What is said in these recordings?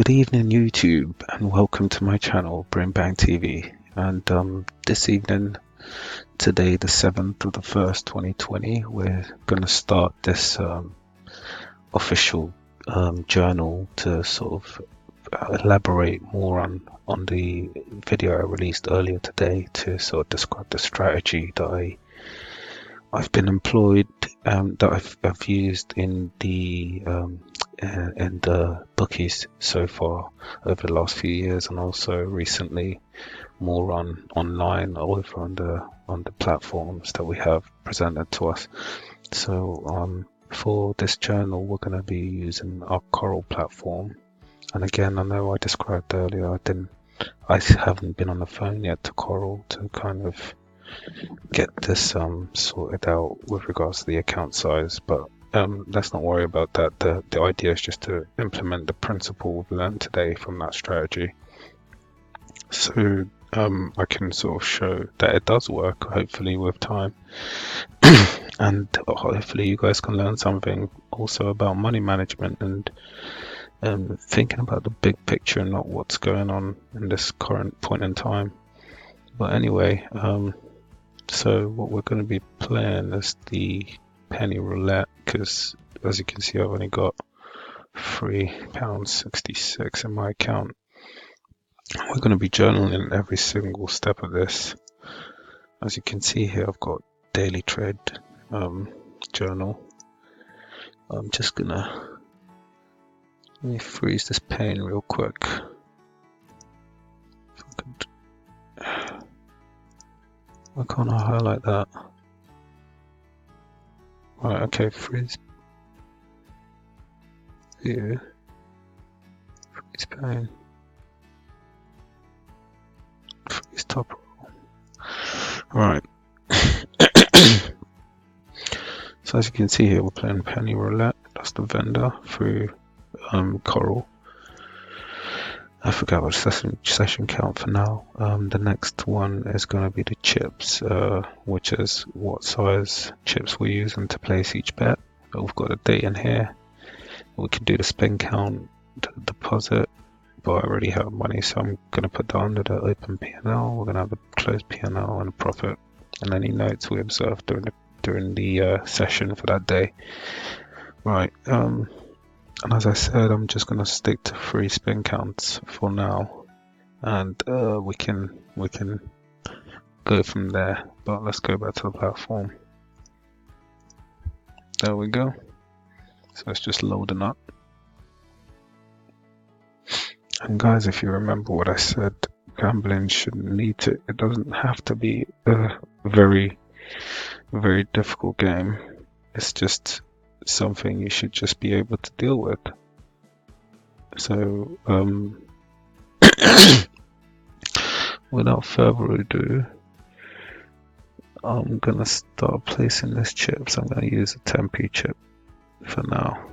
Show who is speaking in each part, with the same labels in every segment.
Speaker 1: Good evening, YouTube, and welcome to my channel, Brain Bang TV. And this evening, today, the 7th of the 1st, 2020, we're going to start this official journal to sort of elaborate more on the video I released earlier today to sort of describe the strategy that I've been employed, that I've used in the bookies so far over the last few years, and also recently more online over on the platforms that we have presented to us. So for this journal, we're going to be using our Coral platform. And again, I know I described earlier, I haven't been on the phone yet to Coral to kind of get this sorted out with regards to the account size, but let's not worry about that. The idea is just to implement the principle we've learned today from that strategy, so I can sort of show that it does work, hopefully with time. And hopefully you guys can learn something also about money management and thinking about the big picture and not what's going on in this current point in time. But anyway, so what we're going to be playing is the penny roulette, because as you can see, I've only got £3.66 in my account. We're going to be journaling every single step of this. As you can see here, I've got daily trade journal. I'm just gonna let me freeze this pane real quick. If I could. Why can't I highlight that? Right, okay, freeze view, freeze pane, freeze top row. Right. So as you can see here, we're playing penny roulette. That's the vendor through Coral. I forgot what session count for now. The next one is going to be the chips, which is what size chips we're using to place each bet. But we've got a date in here. We can do the spin count, the deposit, but I already have money, so I'm going to put that under the open P&L. We're going to have a closed P&L and a profit, and any notes we observed during the session for that day. Right. And as I said, I'm just going to stick to 3 spin counts for now, and we can go from there. But let's go back to the platform. There we go. So it's just loading up. And guys, if you remember what I said, gambling shouldn't need to. It doesn't have to be a very, very difficult game. It's just something you should just be able to deal with. So without further ado, I'm gonna start placing these chips. I'm gonna use a 10p chip for now.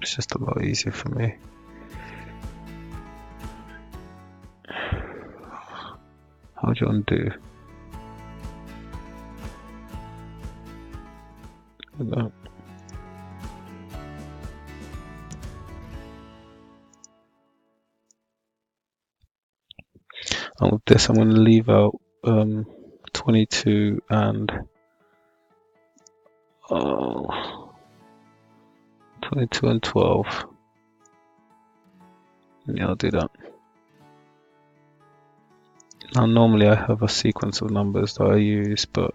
Speaker 1: It's just a lot easier for me. How do you undo? That. And with this, I'm going to leave out 22 and 22 and 12. Yeah, I'll do that. Now, normally I have a sequence of numbers that I use, but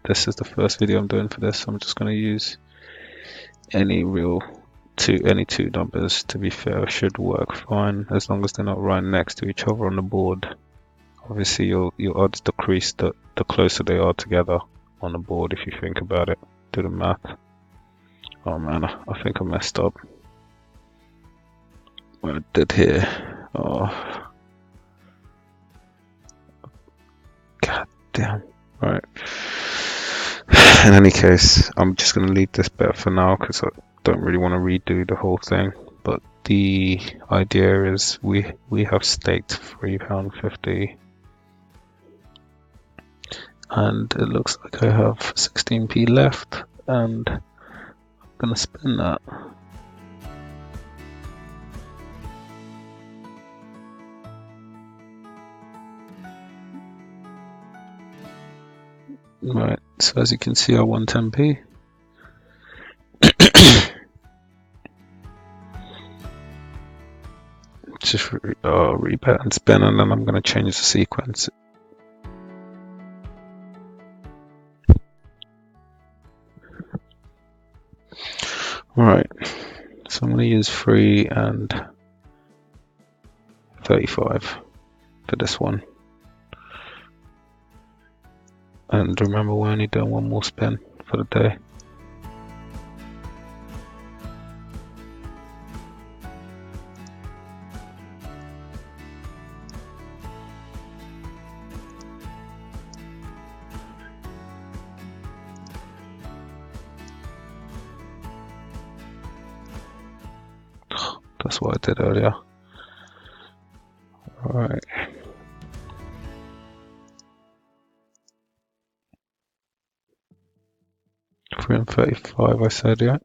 Speaker 1: this is the first video I'm doing for this, so I'm just going to use any two numbers. To be fair, should work fine as long as they're not right next to each other on the board. Obviously, your odds decrease the closer they are together on the board, if you think about it. Do the math. Oh man, I think I messed up. What I did here. Oh. God damn. Right. In any case, I'm just going to leave this bet for now because I don't really want to redo the whole thing. But the idea is we have staked £3.50. And it looks like I have 16p left, and I'm gonna spin that. Right, so as you can see, I won 10p. Just rebet and spin, and then I'm going to change the sequence. Right, so I'm going to use 3 and 35 for this one. And remember, we're only doing one more spin for the day. That's what I did earlier. Alright. Three and 35, I said, yeah.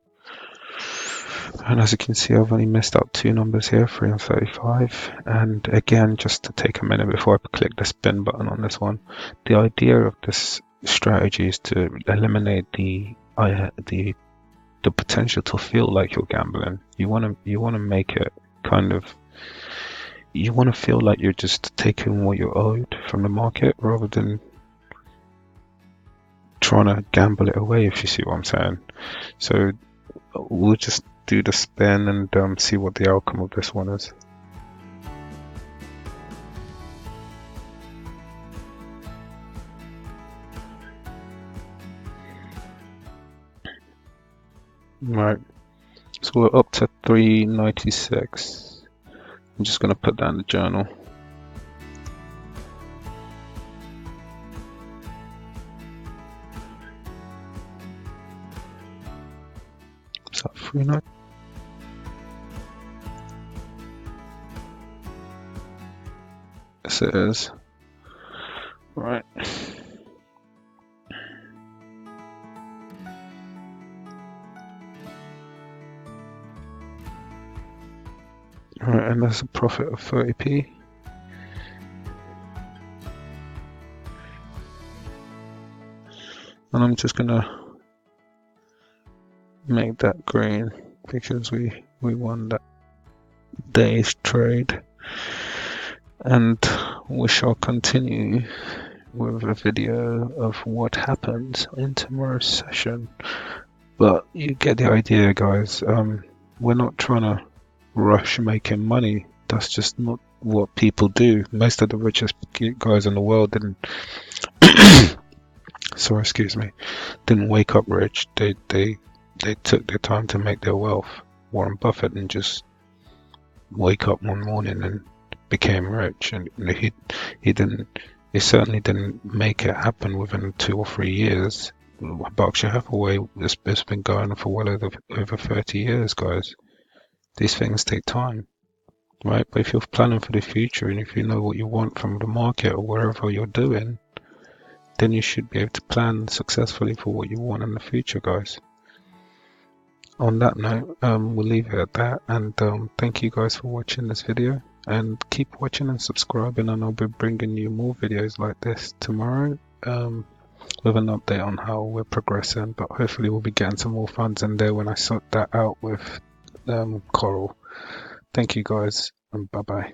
Speaker 1: And as you can see, I've only missed out 2 numbers here, 3 and 35. And again, just to take a minute before I click the spin button on this one, the idea of this strategy is to eliminate the potential to feel like you're gambling. You want to make it kind of, you want to feel like you're just taking what you're owed from the market rather than trying to gamble it away, if you see what I'm saying. So we'll just do the spin and see what the outcome of this one is. Right, so we're up to 396. I'm just going to put that in the journal. So 39. Yes, it is. Right. Right, and that's a profit of 30p. And I'm just gonna make that green because we won that day's trade. And we shall continue with a video of what happens in tomorrow's session. But you get the idea, guys. We're not trying to rush making money. That's just not what people do. Most of the richest guys in the world didn't sorry, excuse me, didn't wake up rich. They took their time to make their wealth. Warren Buffett didn't just wake up one morning and became rich, and he certainly didn't make it happen within 2 or 3 years. Berkshire Hathaway, it's been going on for well over 30 years, guys. These things take time, right? But if you're planning for the future and if you know what you want from the market or wherever you're doing, then you should be able to plan successfully for what you want in the future, guys. On that note, we'll leave it at that, and thank you guys for watching this video, and keep watching and subscribing, and I'll be bringing you more videos like this tomorrow with an update on how we're progressing, but hopefully we'll be getting some more funds in there when I sort that out with Coral. Thank you guys, and bye bye.